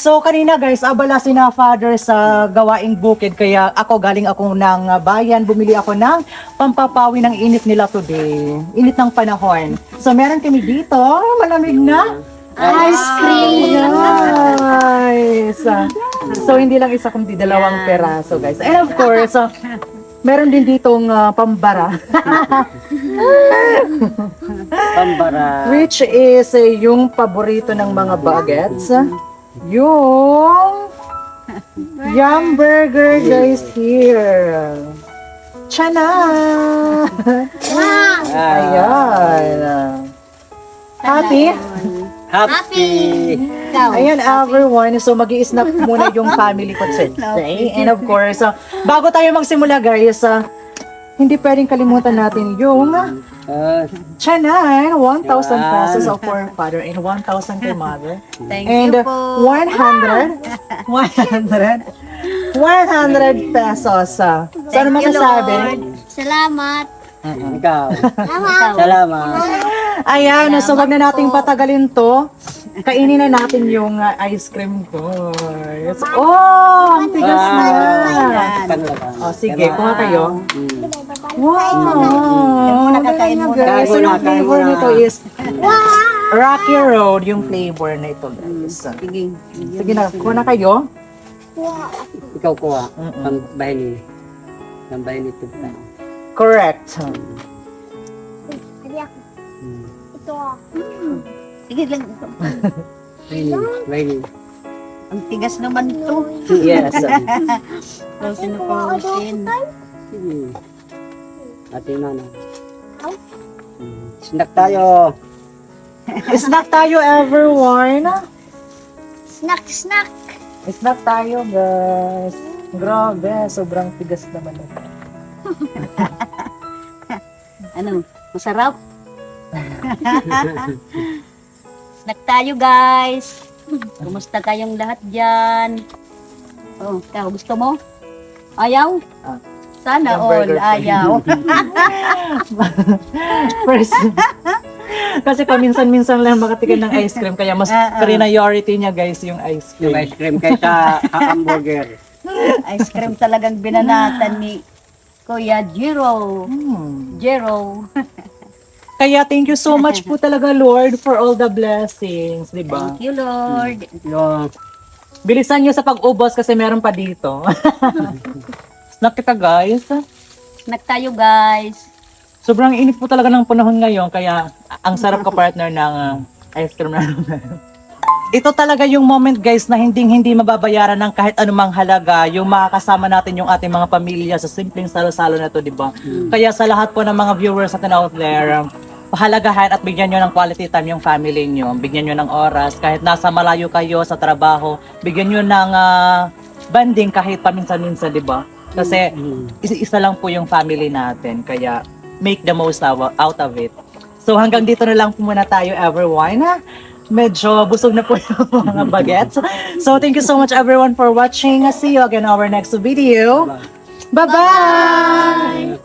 So kanina guys, abala si na father sa gawaing bukid kaya galing ako ng bayan, bumili ako ng pampapawi ng init nila today. Init ng panahon. So meron kami dito, malamig na ice cream. Guys. So hindi lang isa kundi dalawang peraso guys. And of course, meron din ditong pambara. Pambara. Which is yung paborito ng mga bagets. Yung Yum Burger guys here. Tchana! Ayan. Happy? Happy. Ayan everyone. So mag-i-snack muna yung family ko today. And of course, bago tayo magsimula guys, hindi pwedeng kalimutan natin yung Chanan, 1,000 pesos of for father and 1,000 kay mother. Thank And you po. 100 pesos. So ano Thank you, masasabi? Lord. Salamat. Ikaw. Ikaw. Salamat. Ayan, so wag na nating patagalin to. Kainin na natin yung ice cream ko. Oh, ang tigas na. Oh, sige, kuha kayo. Wow! Nakakain mo na. Guys, so yung Kain mo flavor na. nito is Rocky Road, yung flavor na ito guys. Sige. Sige na, kuha na kayo. Ikaw kuha. Ang bahay ni. Ang bahay ni Tupta. Correct. Sige lang. Bahay ni. Ang tigas naman ito. Yes. Pausin na pausin. Ate Nana. Snack tayo. Snack tayo everyone. Snack, snack. Snack tayo guys. Grabe, sobrang tigas naman ito. Ano? Masarap? Snack tayo guys. Kumusta kayong lahat dyan? Oh, ikaw, gusto mo? Ayaw? Sana Yung all burger ko. ayaw. First, kasi paminsan-minsan lang makatikin ng ice cream kaya mas priority niya guys yung ice Yung cream. ice cream kaysa hamburger. Ice cream talagang binanatan ni Kuya Jiro. Jero. Kaya thank you so much po talaga Lord for all the blessings, di ba? Thank you, Lord. Yung Bilisan niyo sa pag-ubos kasi meron pa dito. Snack kita guys. Snack tayo guys. Sobrang init po talaga ng panahon ngayon kaya ang sarap ka partner ng ice cream na Ito talaga yung moment guys na hindi mababayaran ng kahit anumang halaga yung makakasama natin yung ating mga pamilya sa simpleng salo-salo na to, di ba? Kaya sa lahat po ng mga viewers natin out there, pahalagahan at bigyan nyo ng quality time yung family nyo. Bigyan nyo ng oras kahit nasa malayo kayo sa trabaho. Bigyan nyo ng banding kahit paminsan-minsan, di ba? Kasi isa lang po yung family natin. Kaya make the most out of it. So hanggang dito na lang po muna tayo everyone. Medyo busog na po yung mga bagets. So thank you so much everyone for watching. See you again in our next video. Bye-bye!